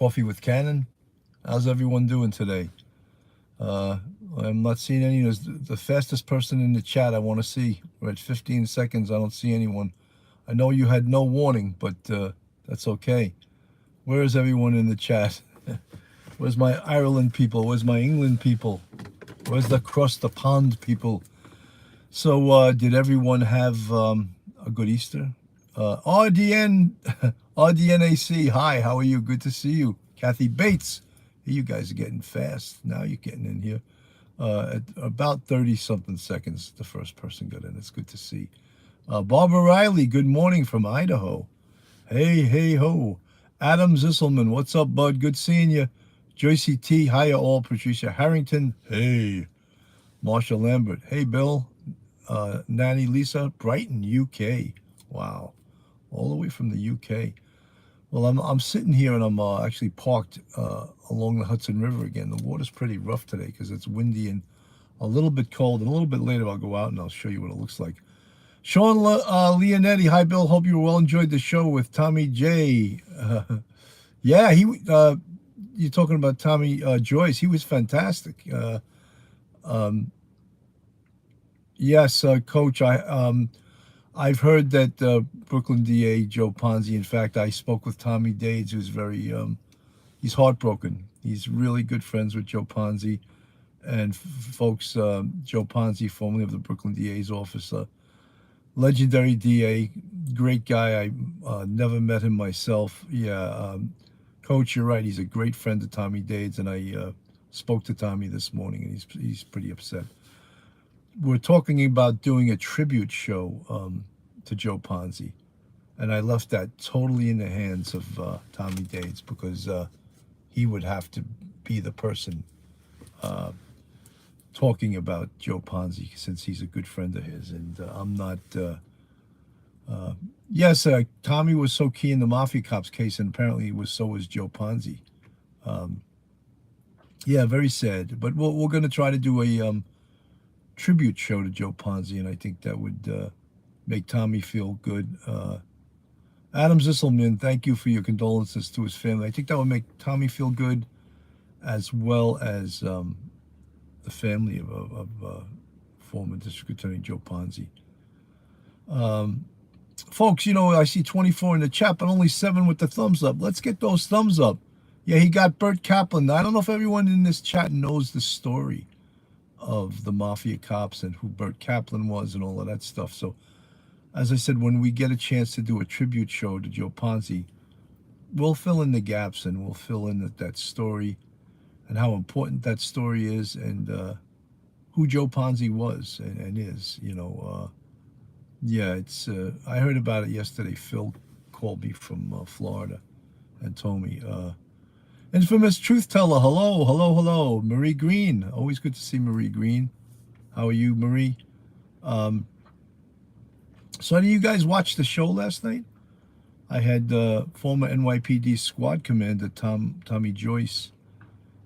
Coffee with Cannon. How's everyone doing today? Uh, I'm not seeing any. There's the fastest person in the chat I want to see. We're at 15 seconds. I don't see anyone. I know you had no warning, but that's okay. Where is everyone in the chat? Where's my Ireland people? Where's my England people? Where's the across the pond people? So, did everyone have a good Easter? RDN, RDNAC, hi, how are you? Good to see you. Kathy Bates, hey, you guys are getting fast. Now you're getting in here. At about 30 something seconds, the first person got in. It's good to see. Barbara Riley, good morning from Idaho. Hey, hey, ho. Adam Zisselman, what's up, bud? Good seeing you. Joycey T, hiya all. Patricia Harrington, hey. Marsha Lambert, hey, Bill. Nanny Lisa, Brighton, UK. Wow, all the way from the UK. Well, I'm sitting here and I'm actually parked along the Hudson River again. The water's pretty rough today because it's windy and a little bit cold. And a little bit later I'll go out and I'll show you what it looks like. Sean Leonetti, hi Bill. Hope you well enjoyed the show with Tommy J. Yeah, you're talking about Tommy Joyce. He was fantastic. Yes, Coach. I've heard that Brooklyn DA Joe Ponzi. In fact, I spoke with Tommy Dades, who's very he's heartbroken. He's really good friends with Joe Ponzi, and folks. Joe Ponzi, formerly of the Brooklyn DA's office, legendary DA, great guy. I never met him myself. Yeah, Coach, you're right. He's a great friend of Tommy Dades, and I spoke to Tommy this morning, and he's pretty upset. We're talking about doing a tribute show to Joe Ponzi, and I left that totally in the hands of Tommy Dades because he would have to be the person talking about Joe Ponzi since he's a good friend of his, and I'm not. Yes, Tommy was so key in the Mafia Cops case, and apparently so was Joe Ponzi. Yeah, very sad, but we're going to try to do a tribute show to Joe Ponzi, and I think that would make Tommy feel good. Adam Zisselman, thank you for your condolences to his family. I think that would make Tommy feel good, as well as the family of former District Attorney Joe Ponzi. Folks, I see 24 in the chat, but only 7 with the thumbs up. Let's get those thumbs up. Yeah, he got Burt Kaplan. I don't know if everyone in this chat knows the story of the Mafia Cops and who Burt Kaplan was and all of that stuff. So, as I said, when we get a chance to do a tribute show to Joe Ponzi, we'll fill in the gaps and we'll fill in that story and how important that story is and who Joe Ponzi was and is. Yeah, it's. I heard about it yesterday. Phil called me from Florida and told me. Infamous truth teller, hello, hello, hello. Marie Green, always good to see Marie Green. How are you, Marie? So, do you guys watch the show last night? I had former NYPD squad commander Tommy Joyce,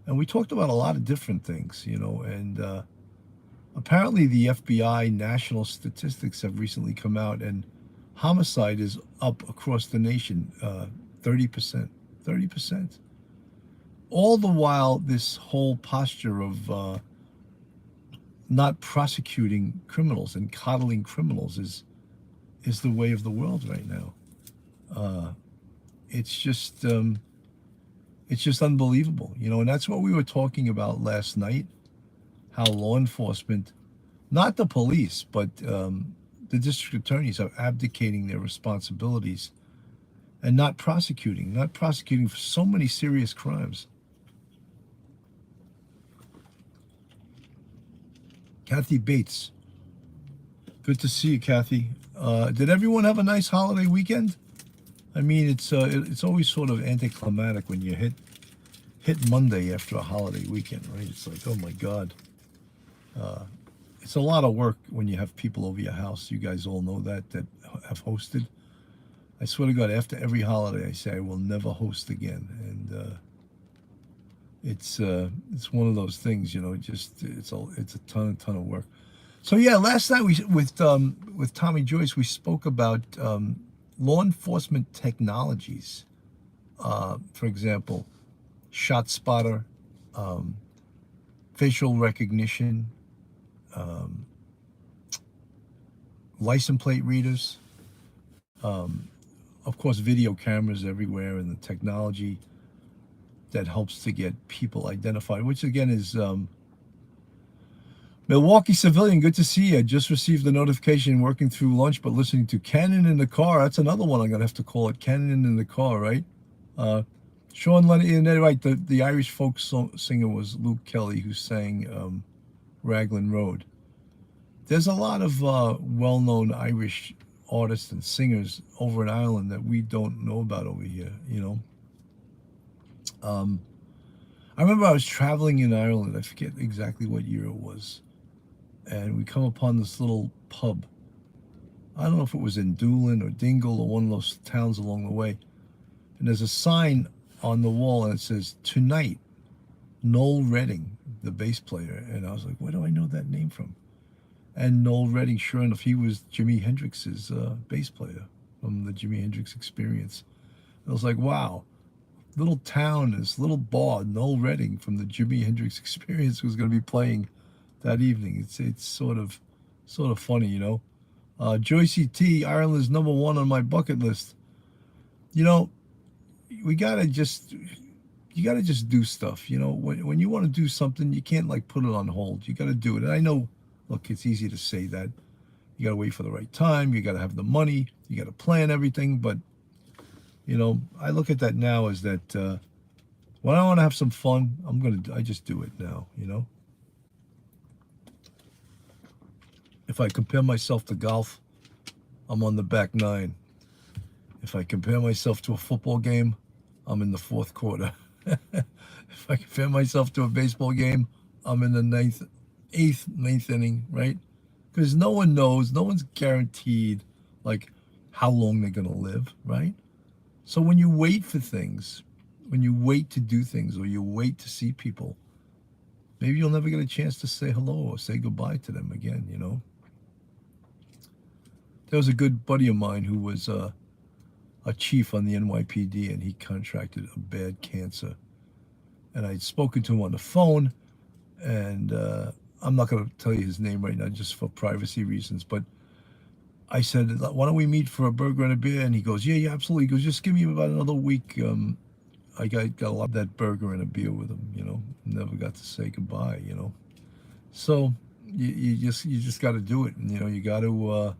and we talked about a lot of different things, and apparently the FBI national statistics have recently come out, and homicide is up across the nation 30%. 30%. All the while, this whole posture of not prosecuting criminals and coddling criminals is the way of the world right now. It's just unbelievable, and that's what we were talking about last night. How law enforcement, not the police, but the district attorneys are abdicating their responsibilities and not prosecuting for so many serious crimes. Kathy Bates. Good to see you, Kathy. Did everyone have a nice holiday weekend? I mean, it's always sort of anticlimactic when you hit Monday after a holiday weekend, right? It's like, oh my God. It's a lot of work when you have people over your house. You guys all know that have hosted. I swear to God, after every holiday, I say I will never host again, and it's one of those things, it's a ton of work. So yeah, last night with Tommy Joyce, we spoke about law enforcement technologies. For example, shot spotter, facial recognition, um, license plate readers, of course, video cameras everywhere, and the technology that helps to get people identified, which again is Milwaukee civilian. Good to see you. I just received a notification working through lunch, but listening to Cannon in the car. That's another one I'm going to have to call it. Cannon in the car, right? Sean Lennon, right, the Irish folk singer was Luke Kelly, who sang Raglan Road. There's a lot of well-known Irish artists and singers over in Ireland that we don't know about over here, you know. I remember I was traveling in Ireland. I forget exactly what year it was. And we come upon this little pub. I don't know if it was in Doolin or Dingle or one of those towns along the way. And there's a sign on the wall and it says, "Tonight, Noel Redding, the bass player." And I was like, where do I know that name from? And Noel Redding, sure enough, he was Jimi Hendrix's bass player from the Jimi Hendrix Experience. And I was like, wow, little town, this little bar, Noel Redding from the Jimi Hendrix Experience was going to be playing that evening. It's sort of funny, you know. Joycey T, Ireland is #1 on my bucket list. You know, you gotta just do stuff. You know, when you want to do something, you can't like put it on hold. You got to do it. And I know, look, it's easy to say that. You got to wait for the right time. You got to have the money. You got to plan everything. But you know, I look at that now as that when I want to have some fun, I just do it now. You know. If I compare myself to golf, I'm on the back nine. If I compare myself to a football game, I'm in the fourth quarter. If I compare myself to a baseball game, I'm in the ninth inning, right? Because no one knows, no one's guaranteed like how long they're going to live, right? So when you wait for things, when you wait to do things, or you wait to see people, maybe you'll never get a chance to say hello or say goodbye to them again, you know? There was a good buddy of mine who was a chief on the NYPD, and he contracted a bad cancer. And I'd spoken to him on the phone, and I'm not going to tell you his name right now just for privacy reasons, but I said, why don't we meet for a burger and a beer? And he goes, yeah, absolutely. He goes, just give me about another week. I got a lot of that burger and a beer with him, you know. Never got to say goodbye, you know. So you just got to do it. And, you know, you got to,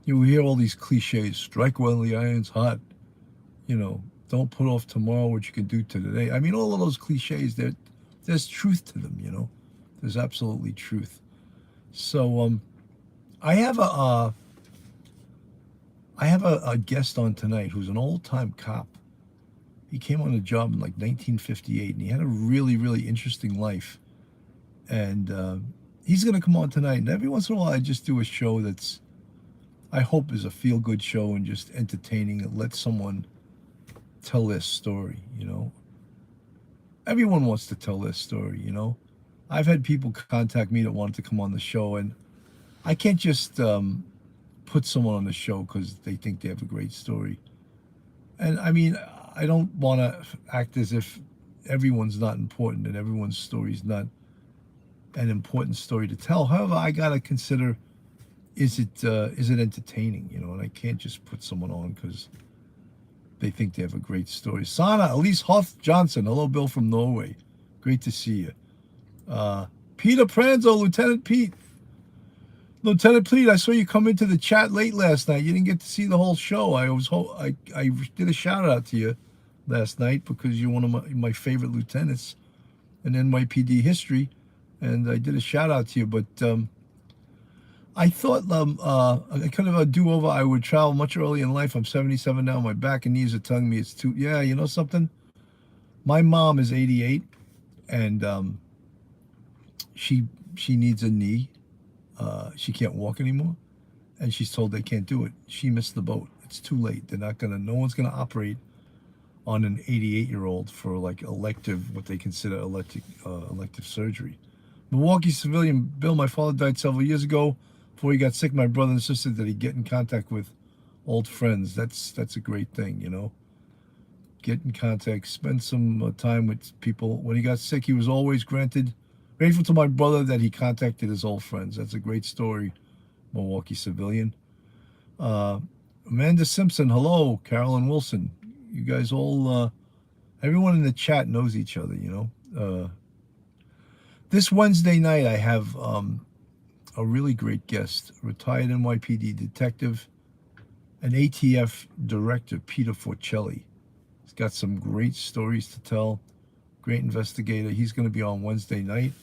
you hear all these cliches, strike while the iron's hot, you know, don't put off tomorrow what you can do today. I mean, all of those cliches, there's truth to them, you know. There's absolutely truth. So I have a guest on tonight who's an old-time cop. He came on the job in like 1958, and he had a really, really interesting life. And he's going to come on tonight. And every once in a while, I just do a show that's, I hope, is a feel-good show and just entertaining and let someone tell their story, you know. Everyone wants to tell their story, you know. I've had people contact me that wanted to come on the show, and I can't just put someone on the show because they think they have a great story. And I mean, I don't want to act as if everyone's not important and everyone's story is not an important story to tell. However, I gotta consider, is it entertaining, you know? And I can't just put someone on because they think they have a great story. Sana Elise Hoff Johnson, hello, Bill from Norway, great to see you. Peter Pranzo, Lieutenant Pete. Lieutenant Pete, I saw you come into the chat late last night. You didn't get to see the whole show. I did a shout out to you last night because you're one of my favorite lieutenants in NYPD history, and I did a shout out to you. But I thought I kind of a do-over. I would travel much earlier in life. I'm 77 now. My back and knees are telling me it's too. Yeah, you know something? My mom is 88, and she needs a knee. She can't walk anymore, and she's told they can't do it. She missed the boat. It's too late. No one's gonna operate on an 88-year-old for like elective, what they consider elective surgery. Milwaukee civilian Bill, my father died several years ago. Before he got sick, my brother insisted that he get in contact with old friends. That's a great thing, you know. get in contact, spend some time with people. When he got sick, he was always grateful to my brother that he contacted his old friends. That's a great story, Milwaukee civilian. Uh, Amanda Simpson, hello. Carolyn Wilson, you guys all, everyone in the chat knows each other, you know. This Wednesday night, I have a really great guest, retired NYPD detective and ATF director, Peter Forcelli. He's got some great stories to tell, great investigator. He's going to be on Wednesday night.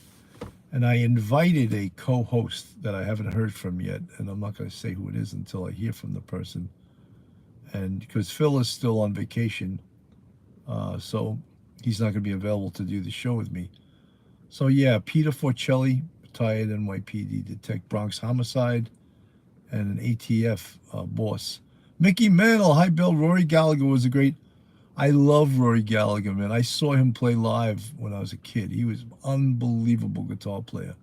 And I invited a co-host that I haven't heard from yet, and I'm not going to say who it is until I hear from the person. And because Phil is still on vacation, so he's not going to be available to do the show with me. So yeah, Peter Forcelli, retired NYPD detective, Bronx homicide, and an ATF boss. Mickey Mantle, hi Bill. Rory Gallagher was a great. I love Rory Gallagher, man. I saw him play live when I was a kid. He was an unbelievable guitar player.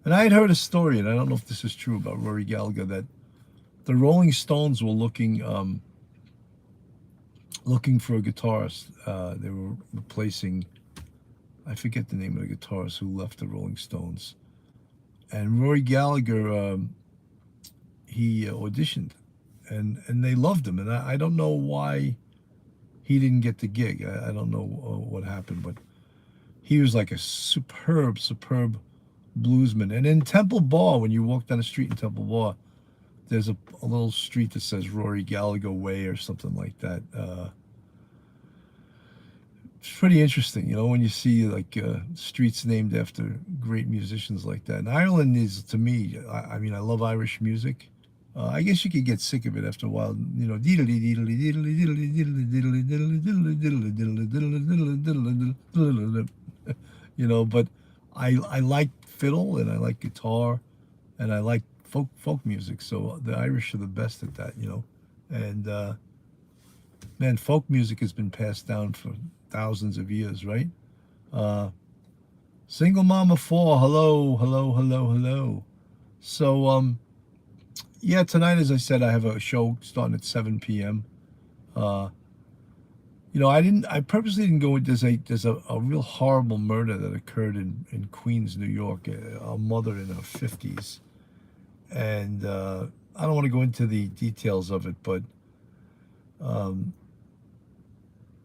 And I had heard a story, and I don't know if this is true, about Rory Gallagher, that the Rolling Stones were looking for a guitarist. They were replacing, I forget the name of the guitarist who left the Rolling Stones. And Rory Gallagher, he auditioned, and they loved him. And I don't know why he didn't get the gig. I don't know what happened, but he was like a superb bluesman. And in Temple Bar, when you walk down the street in Temple Bar, there's a little street that says Rory Gallagher Way or something like that. It's pretty interesting, you know, when you see like streets named after great musicians like that. And Ireland is, to me, I mean, I love Irish music. I guess you could get sick of it after a while, you know, you know, but I like fiddle and I like guitar and I like folk music. So the Irish are the best at that, you know. And man, folk music has been passed down for thousands of years, right? Single Mama 4, hello. So yeah, tonight, as I said, I have a show starting at 7 p.m. You know, I purposely didn't go into, there's a real horrible murder that occurred in Queens, New York, a mother in her 50s. And I don't want to go into the details of it, but,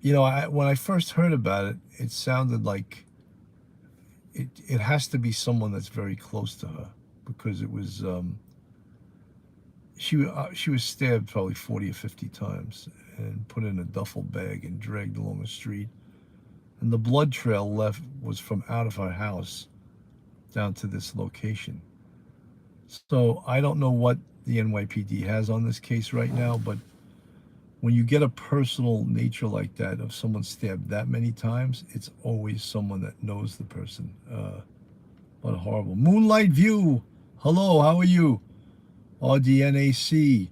you know, when I first heard about it, it sounded like it has to be someone that's very close to her, because it was, she was stabbed probably 40 or 50 times and put in a duffel bag and dragged along the street. And the blood trail left was from out of her house down to this location. So I don't know what the NYPD has on this case right now, but when you get a personal nature like that of someone stabbed that many times, it's always someone that knows the person. What horrible. Moonlight View, hello, how are you? RDNAC.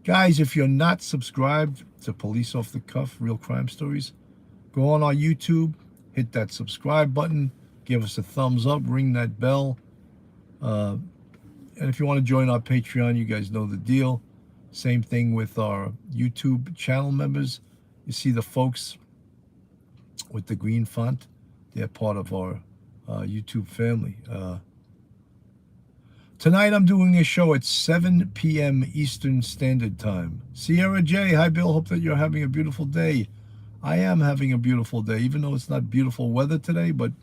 Guys, if you're not subscribed to Police Off the Cuff, Real Crime Stories, go on our YouTube, hit that subscribe button, give us a thumbs up, ring that bell. And if you want to join our Patreon, you guys know the deal. Same thing with our YouTube channel members. You see the folks with the green font, they're part of our YouTube family. Tonight I'm doing a show at 7 p.m. Eastern Standard Time. Sierra J, hi Bill, hope that you're having a beautiful day. I am having a beautiful day, even though it's not beautiful weather today, but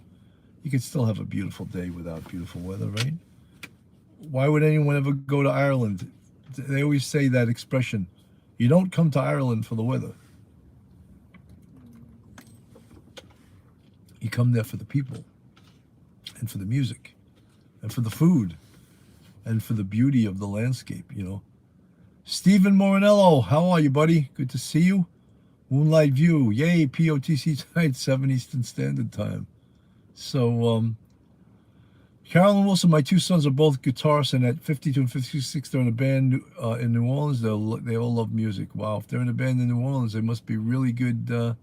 you can still have a beautiful day without beautiful weather, right? Why would anyone ever go to Ireland? They always say that expression, you don't come to Ireland for the weather. You come there for the people, and for the music, and for the food, and for the beauty of the landscape, you know. Stephen Morinello, how are you, buddy? Good to see you. Moonlight View, yay, POTC tonight, 7 Eastern Standard Time. So, Carolyn Wilson, my two sons are both guitarists, and at 52 and 56, they're in a band in New Orleans. They all love music. Wow, if they're in a band in New Orleans, they must be really good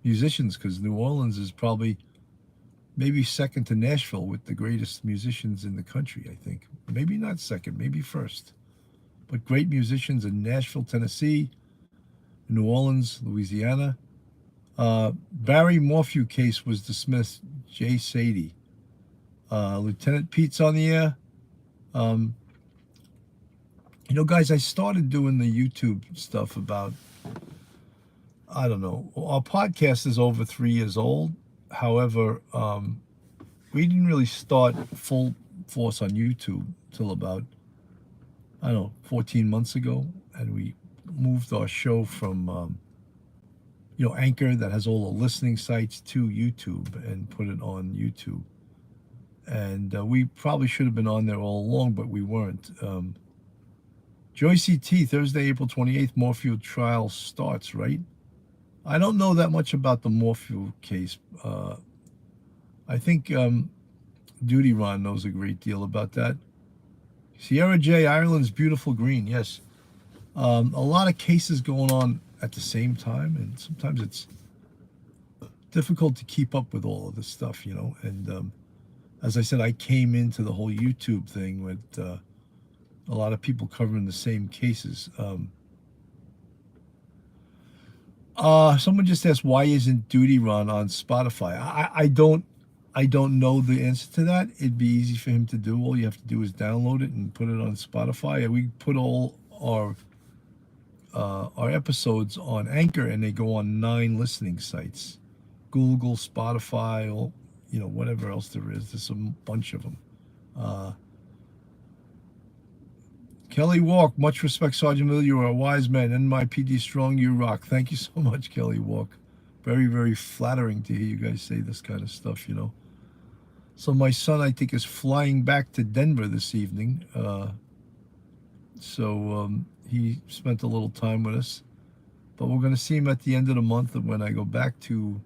musicians, because New Orleans is probably maybe second to Nashville with the greatest musicians in the country, I think. Maybe not second, maybe first. But great musicians in Nashville, Tennessee. New Orleans, Louisiana. Barry Morphew case was dismissed. Jay Sadie. Lieutenant Pete's on the air. Um, guys, I started doing the YouTube stuff about, I don't know, our podcast is over 3 years old. However, we didn't really start full force on YouTube till about, I don't know, 14 months ago. And we moved our show from, Anchor, that has all the listening sites, to YouTube and put it on YouTube. And we probably should have been on there all along, but we weren't. Joyce T, Thursday, April 28th, Morphew trial starts, right? I don't know that much about the Morphew case. I think Duty Ron knows a great deal about that. Sierra J, Ireland's beautiful green, yes. A lot of cases going on at the same time, and sometimes it's difficult to keep up with all of this stuff, And as I said, I came into the whole YouTube thing with a lot of people covering the same cases. Someone just asked, why isn't Duty Run on Spotify? I don't know the answer to that. It'd be easy for him to do. All you have to do is download it and put it on Spotify. We put all our episodes on Anchor, and they go on 9 listening sites: Google, Spotify, or whatever else there is. There's a bunch of them. Kelly Walk, much respect, Sergeant Miller. You are a wise man. NYPD strong, you rock. Thank you so much, Kelly Walk. Very, very flattering to hear you guys say this kind of stuff, So my son, I think, is flying back to Denver this evening. So he spent a little time with us. But we're going to see him at the end of the month when I go back to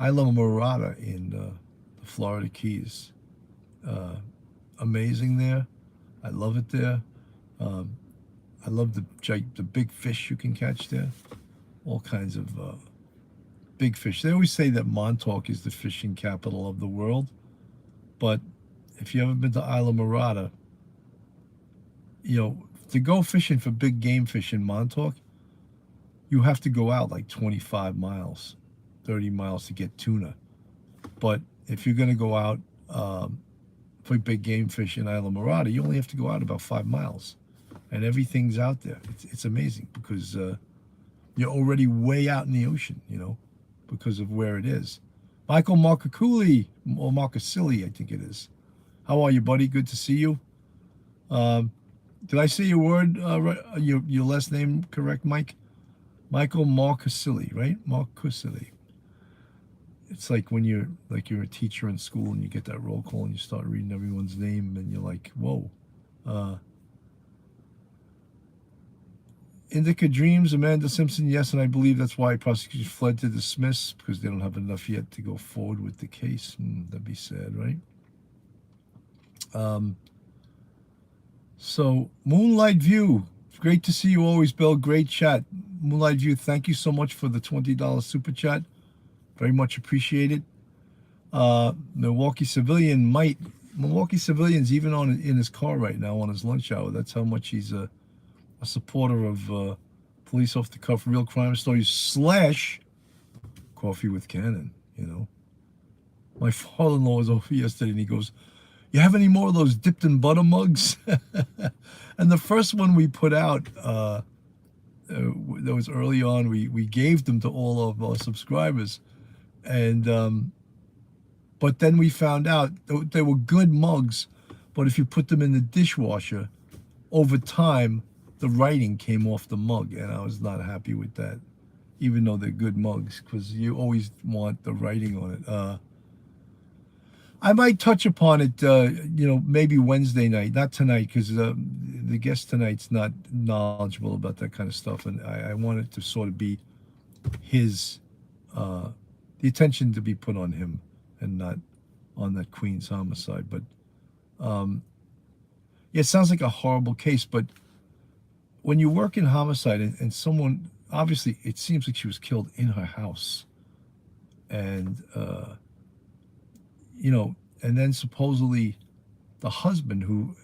Isla Morada in the Florida Keys. Amazing there. I love it there. I love the big fish you can catch there. All kinds of big fish. They always say that Montauk is the fishing capital of the world. But if you haven't been to Isla Morada, to go fishing for big game fish in Montauk, you have to go out like 25 miles, 30 miles to get tuna. But if you're going to go out for big game fish in Isla Morada, you only have to go out about 5 miles. And everything's out there. It's amazing because you're already way out in the ocean, because of where it is. Michael Marcaculi, or Marcasilli, I think it is. How are you, buddy? Good to see you. Did I say your word, your last name correct, Mike? Michael Marcasilli, right? Marcasilli. It's like when you're a teacher in school and you get that roll call and you start reading everyone's name and you're like, whoa. Indica Dreams, Amanda Simpson, yes, and I believe that's why prosecutors fled to dismiss, because they don't have enough yet to go forward with the case. That'd be sad, right? So, Moonlight View, great to see you always, Bill. Great chat. Moonlight View, thank you so much for the $20 super chat. Very much appreciated. Milwaukee Civilian's even in his car right now on his lunch hour. That's how much he's a supporter of police off the cuff real crime stories / Coffee with Cannon. My father-in-law was over yesterday and he goes, you have any more of those dipped in butter mugs? And the first one we put out, that was early on, we gave them to all of our subscribers. And but then we found out they were good mugs, but if you put them in the dishwasher, over time the writing came off the mug, and I was not happy with that, even though they're good mugs, because you always want the writing on it. I might touch upon it, maybe Wednesday night, not tonight, because the guest tonight's not knowledgeable about that kind of stuff, and I want it to sort of be his, the attention to be put on him and not on that Queens homicide. But yeah, it sounds like a horrible case, but when you work in homicide and someone, obviously it seems like she was killed in her house, and and then supposedly the husband, who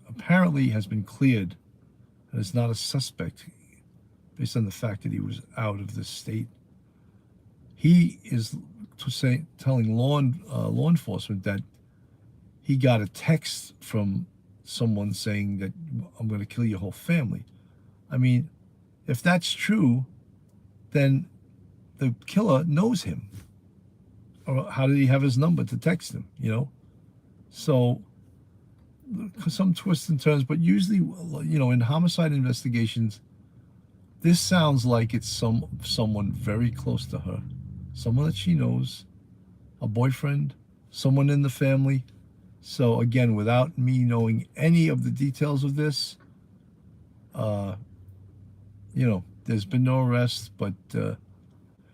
apparently has been cleared and is not a suspect, based on the fact that he was out of the state. He is telling law enforcement that he got a text from someone saying that I'm going to kill your whole family. I mean, if that's true, then the killer knows him. Or how did he have his number to text him, you know? So some twists and turns, but usually, you know, in homicide investigations, this sounds like it's someone very close to her, someone that she knows, a boyfriend, someone in the family. So again, without me knowing any of the details of this, you know, there's been no arrest, but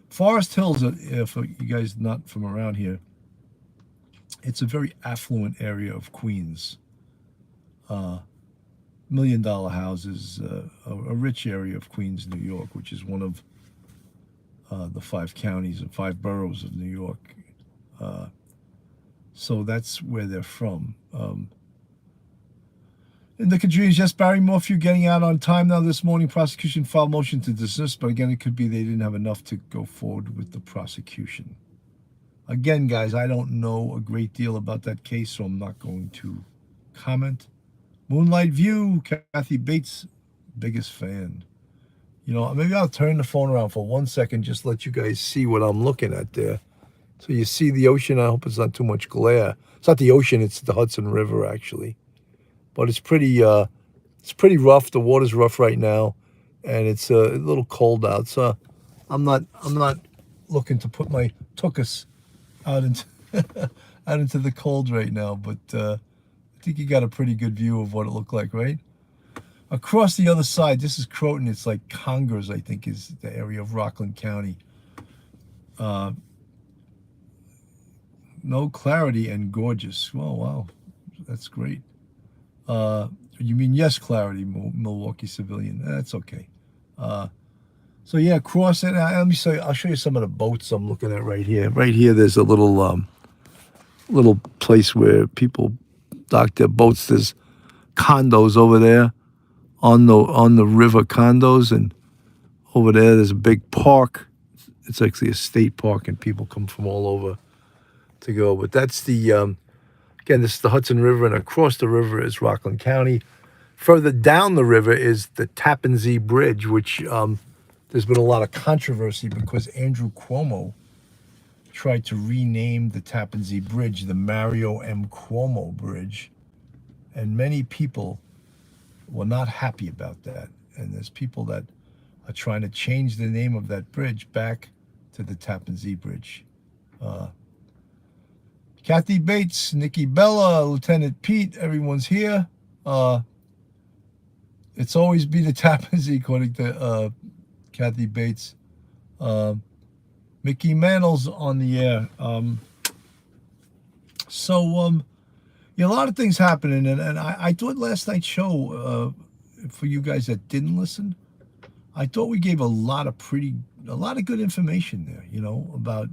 Forest Hills, for you guys not from around here, it's a very affluent area of Queens. $1 million houses, a rich area of Queens, New York, which is one of the 5 counties and 5 boroughs of New York. So that's where they're from. In the Kadrians, yes, Barry Morphew getting out on time now this morning. Prosecution filed motion to dismiss, but again, it could be they didn't have enough to go forward with the prosecution. Again, guys, I don't know a great deal about that case, so I'm not going to comment. Moonlight View, Kathy Bates, biggest fan. You know, maybe I'll turn the phone around for 1 second, just let you guys see what I'm looking at there. So you see the ocean. I hope it's not too much glare. It's not the ocean, it's the Hudson River, actually. But it's pretty rough. The water's rough right now, and it's a little cold out. So I'm not looking to put my tuchus out into out into the cold right now. But I think you got a pretty good view of what it looked like, right? Across the other side, this is Croton. It's like Congers, I think, is the area of Rockland County. No clarity and gorgeous. Oh, wow. That's great. You mean yes, clarity, Milwaukee civilian. That's okay. So yeah, cross it. Let me show you. I'll show you some of the boats I'm looking at right here. Right here, there's a little place where people dock their boats. There's condos over there on the river, condos, and over there's a big park. It's actually a state park, and people come from all over to go. But that's the again, this is the Hudson River, and across the river is Rockland County. Further down the river is the Tappan Zee Bridge, which there's been a lot of controversy because Andrew Cuomo tried to rename the Tappan Zee Bridge the Mario M. Cuomo Bridge, and many people were not happy about that. And there's people that are trying to change the name of that bridge back to the Tappan Zee Bridge. Kathy Bates, Nikki Bella, Lieutenant Pete, everyone's here. It's always been a Tappan Zee, according to Kathy Bates. Mickey Mantle's on the air. Yeah, a lot of things happening, and I thought last night's show, for you guys that didn't listen, I thought we gave a lot of good information there, you know, about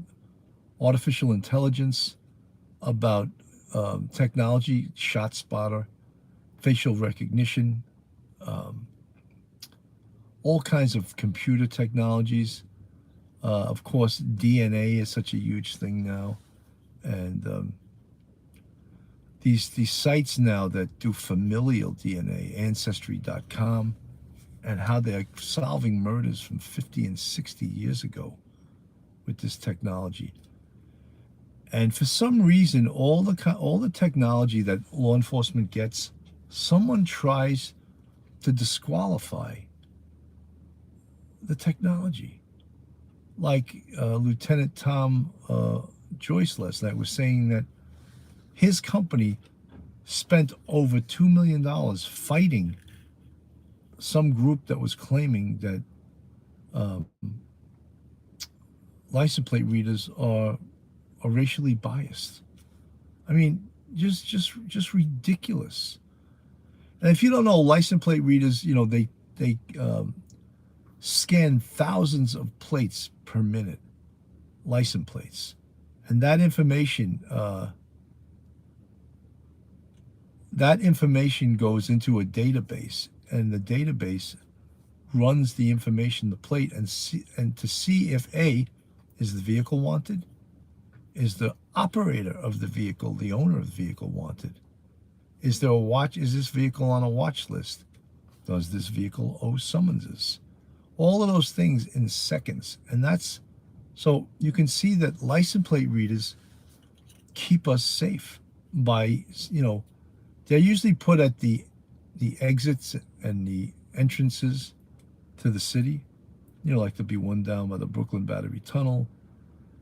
artificial intelligence, about technology, ShotSpotter, facial recognition, all kinds of computer technologies. Of course, DNA is such a huge thing now, and these sites now that do familial DNA, Ancestry.com, and how they're solving murders from 50 and 60 years ago with this technology. And for some reason, all the technology that law enforcement gets, someone tries to disqualify the technology. Like Lieutenant Tom Joyce last night was saying that his company spent over $2 million fighting some group that was claiming that license plate readers are racially biased. I mean, just ridiculous. And if you don't know, license plate readers, you know, they scan thousands of plates per minute, license plates, and that information goes into a database, and the database runs the information, the plate, and to see if A, is the vehicle wanted? Is the operator of the vehicle, the owner of the vehicle, wanted? Is there a watch? Is this vehicle on a watch list? Does this vehicle owe summonses? All of those things in seconds. And that's, so you can see that license plate readers keep us safe by, they're usually put at the exits and the entrances to the city. Like there'll be one down by the Brooklyn Battery Tunnel,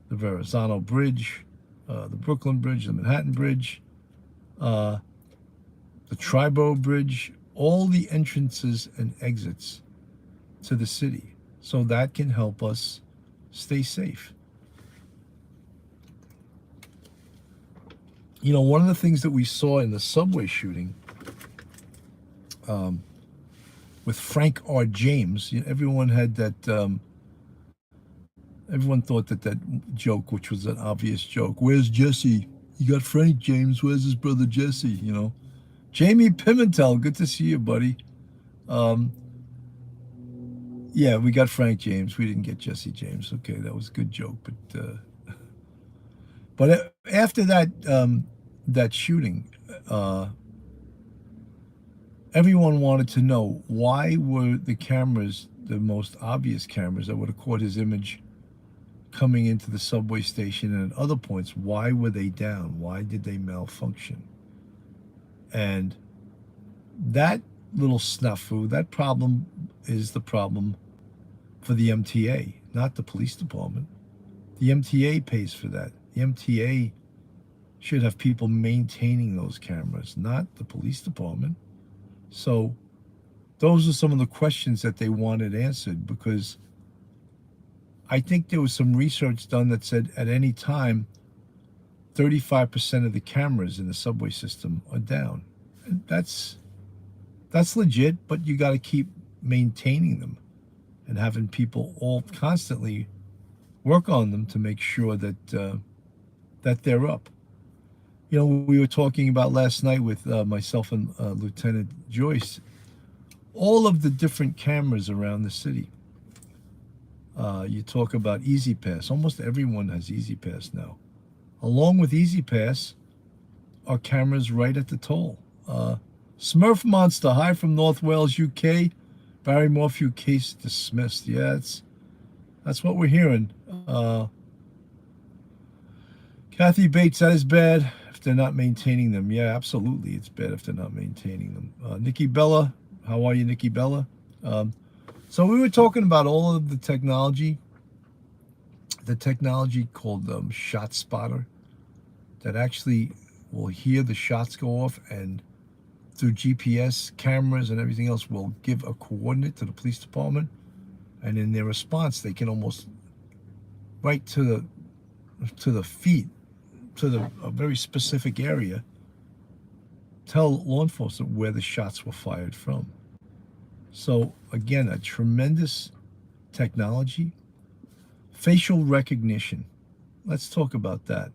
the Verrazano Bridge, the Brooklyn Bridge, the Manhattan Bridge, the Triborough Bridge, all the entrances and exits to the city. So that can help us stay safe. One of the things that we saw in the subway shooting with Frank R. James, everyone had that, everyone thought that joke, which was an obvious joke. Where's Jesse? You got Frank James. Where's his brother Jesse? Jamie Pimentel, good to see you, buddy. Yeah, we got Frank James. We didn't get Jesse James. Okay, that was a good joke. But after that shooting, everyone wanted to know, why were the cameras, the most obvious cameras that would have caught his image coming into the subway station and at other points, why were they down? Why did they malfunction? And that little snafu, that problem is the problem for the MTA, not the police department. The MTA pays for that. The MTA should have people maintaining those cameras, not the police department. So those are some of the questions that they wanted answered, because I think there was some research done that said at any time 35% of the cameras in the subway system are down. And that's legit, but you got to keep maintaining them and having people all constantly work on them to make sure that that they're up. We were talking about last night with myself and Lieutenant Joyce, all of the different cameras around the city. You talk about Easy Pass. Almost everyone has Easy Pass now. Along with Easy Pass are cameras right at the toll. Smurf Monster, hi from North Wales, UK. Barry Morphew, case dismissed. Yeah, that's what we're hearing. Kathy Bates, that is bad if they're not maintaining them. Yeah, absolutely, it's bad if they're not maintaining them. Nikki Bella, how are you, Nikki Bella? So we were talking about all of the technology called Shot Spotter, that actually will hear the shots go off, and through GPS cameras and everything else will give a coordinate to the police department, and in their response they can almost right to the feet, to a very specific area, tell law enforcement where the shots were fired from. So again, a tremendous technology. Facial recognition. Let's talk about that.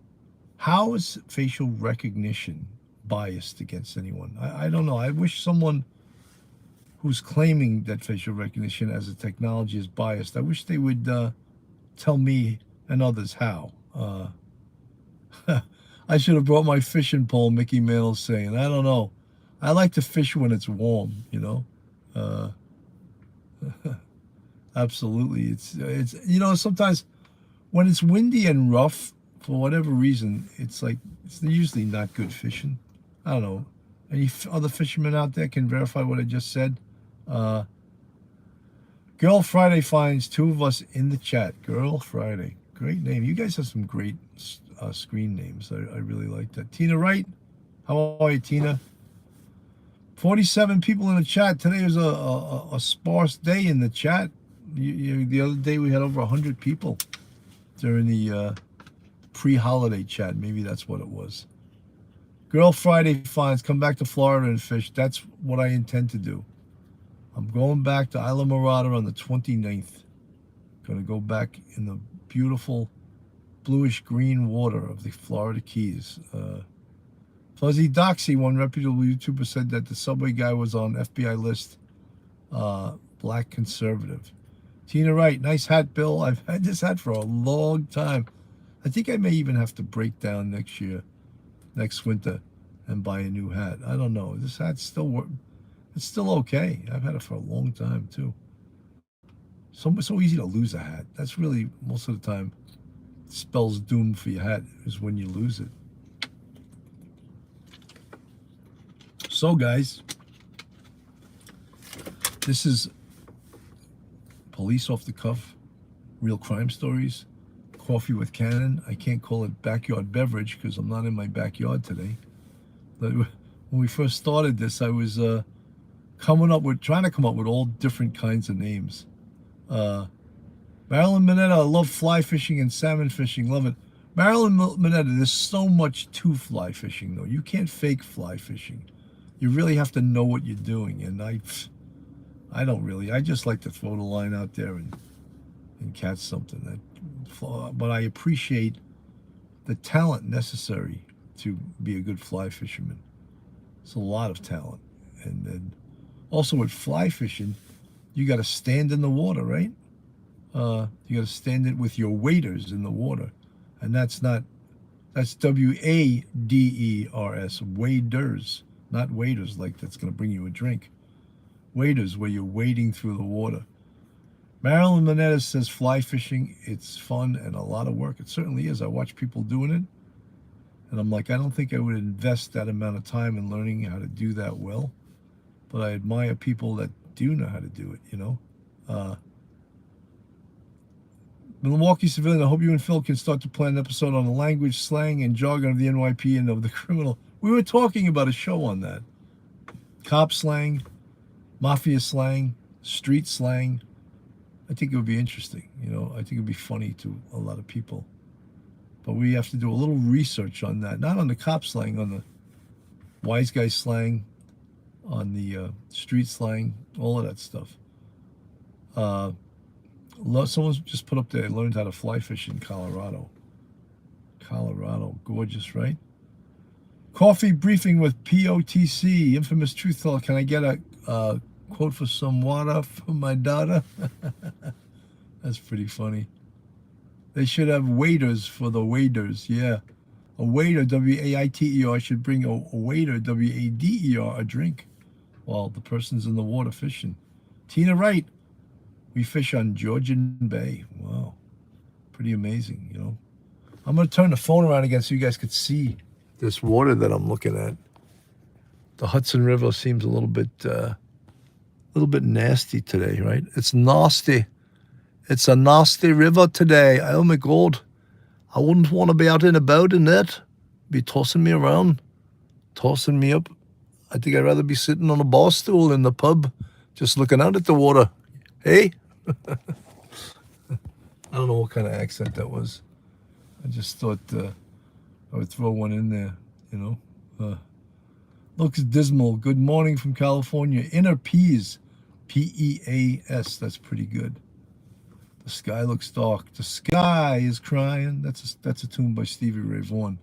How is facial recognition biased against anyone? I don't know. I wish someone who's claiming that facial recognition as a technology is biased, I wish they would tell me and others how. I should have brought my fishing pole, Mickey Mantle's saying. I don't know. I like to fish when it's warm, Absolutely. It's sometimes when it's windy and rough, for whatever reason, it's usually not good fishing. I don't know. Any other fishermen out there can verify what I just said? Girl Friday finds two of us in the chat. Girl Friday. Great name. You guys have some great screen names. I really like that. Tina Wright. How are you, Tina? 47 people in the chat. Today was a sparse day in the chat. The other day we had over 100 people during the pre-holiday chat. Maybe that's what it was. Girl Friday finds, come back to Florida and fish. That's what I intend to do. I'm going back to Isla Morada on the 29th. Going to go back in the beautiful bluish green water of the Florida Keys. Fuzzy Doxy, one reputable YouTuber, said that the subway guy was on FBI list Black conservative. Tina Wright, nice hat, Bill. I've had this hat for a long time. I think I may even have to break down next winter, and buy a new hat. I don't know. This hat's it's still okay. I've had it for a long time too. So easy to lose a hat. That's really most of the time spells doom for your hat is when you lose it. So guys, this is police off the cuff, real crime stories, coffee with Cannon. I can't call it backyard beverage because I'm not in my backyard today. But when we first started this, I was trying to come up with all different kinds of names. Marilyn Minetta, I love fly fishing and salmon fishing. Love it. Marilyn Minetta, there's so much to fly fishing, though. You can't fake fly fishing. You really have to know what you're doing. And I don't really. I just like to throw the line out there and catch something. But I appreciate the talent necessary to be a good fly fisherman. It's a lot of talent. And then also with fly fishing, you got to stand in the water, right? You got to stand it with your waders in the water. And that's W-A-D-E-R-S, waders, not waders like that's going to bring you a drink. Waders, where you're wading through the water. Marilyn Minetta says fly fishing, it's fun and a lot of work. It certainly is. I watch people doing it, and I'm like, I don't think I would invest that amount of time in learning how to do that well. But I admire people that do know how to do it, you know. Milwaukee Civilian, I hope you and Phil can start to plan an episode on the language, slang, and jargon of the NYP and of the criminal. We were talking about a show on that. Cop slang, mafia slang, street slang. I think it would be interesting, you know. I think it would be funny to a lot of people. But we have to do a little research on that. Not on the cop slang, on the wise guy slang, on the street slang, all of that stuff. Someone just put up there, I learned how to fly fish in Colorado. Colorado, gorgeous, right? Coffee briefing with POTC, infamous truth teller. Can I get a quote for some water for my daughter? That's pretty funny. They should have waiters for the waders. Yeah. A waiter, W-A-I-T-E-R, should bring a waiter, W-A-D-E-R, a drink while the person's in the water fishing. Tina Wright, we fish on Georgian Bay. Wow. Pretty amazing, you know. I'm going to turn the phone around again so you guys could see this water that I'm looking at. The Hudson River seems a little bit nasty today, right? It's nasty. It's a nasty river today. Oh my God. I wouldn't want to be out and about in it. Be tossing me around, tossing me up. I think I'd rather be sitting on a bar stool in the pub, just looking out at the water. Hey? I don't know what kind of accent that was. I just thought I would throw one in there, you know. Looks dismal. Good morning from California. Inner Peas. P-E-A-S. That's pretty good. The sky looks dark. The sky is crying. That's a tune by Stevie Ray Vaughan.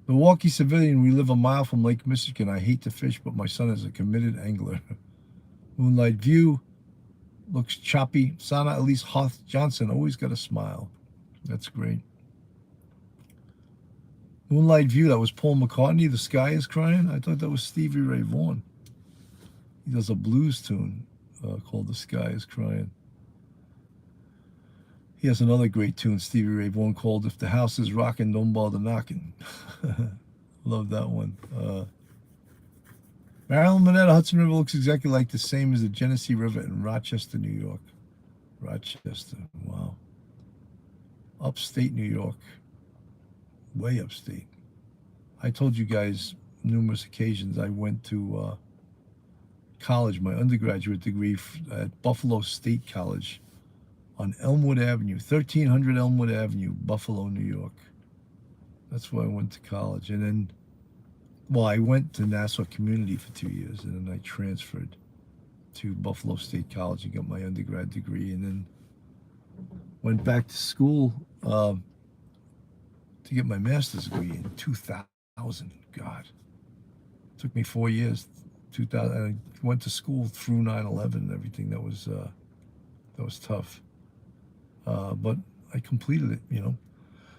Milwaukee Civilian. We live a mile from Lake Michigan. I hate to fish, but my son is a committed angler. Moonlight View. Looks choppy. Sana Elise Hoth Johnson. Always got a smile. That's great. Moonlight View. That was Paul McCartney. The sky is crying. I thought that was Stevie Ray Vaughan. He does a blues tune called The Sky is Crying. He has another great tune, Stevie Ray Vaughan, called If the House is Rockin', Don't Bother Knockin'. Love that one. Marilyn Minetta, Hudson River looks exactly like the same as the Genesee River in Rochester, New York. Rochester, wow. Upstate New York. Way upstate. I told you guys numerous occasions I went to college, my undergraduate degree at Buffalo State College on Elmwood Avenue, 1300 Elmwood Avenue, Buffalo, New York. That's where I went to college. And then, well, I went to Nassau Community for 2 years, and then I transferred to Buffalo State College and got my undergrad degree, and then went back to school to get my master's degree in 2000. God. It took me 4 years 2000. I went to school through 9/11 and everything. That was tough. But I completed it, you know.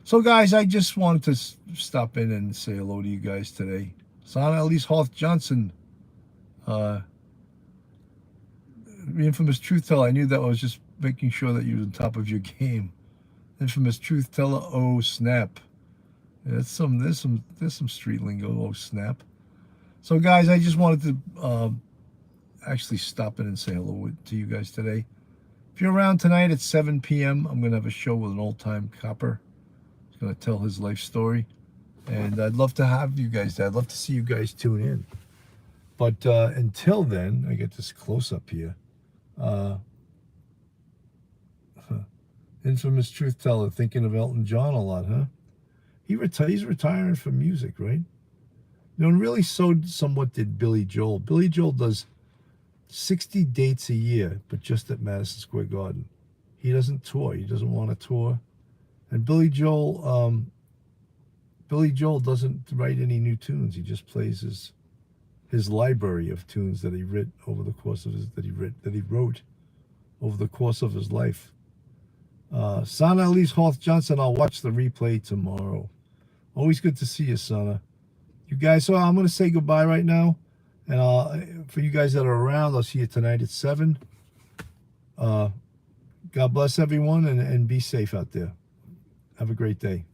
So, guys, I just wanted to stop in and say hello to you guys today. Sana Elise Hoth Johnson, the infamous truth teller. I knew that. I was just making sure that you're on top of your game. Infamous truth teller. Oh snap! Yeah, there's some street lingo. Oh snap! So, guys, I just wanted to actually stop in and say hello to you guys today. If you're around tonight at 7 p.m., I'm going to have a show with an old-time copper. He's going to tell his life story. And I'd love to have you guys there. I'd love to see you guys tune in. But until then, I get this close-up here. Infamous truth teller, thinking of Elton John a lot, huh? He's retiring from music, right? You know, and really so somewhat did Billy Joel. Billy Joel does 60 dates a year, but just at Madison Square Garden. He doesn't tour. He doesn't want to tour. And Billy Joel doesn't write any new tunes. He just plays his library of tunes that he wrote over the course of his life. Sana Elise Hoth Johnson, I'll watch the replay tomorrow. Always good to see you, Sana. You guys, so I'm going to say goodbye right now. And for you guys that are around, I'll see you tonight at 7. God bless everyone, and be safe out there. Have a great day.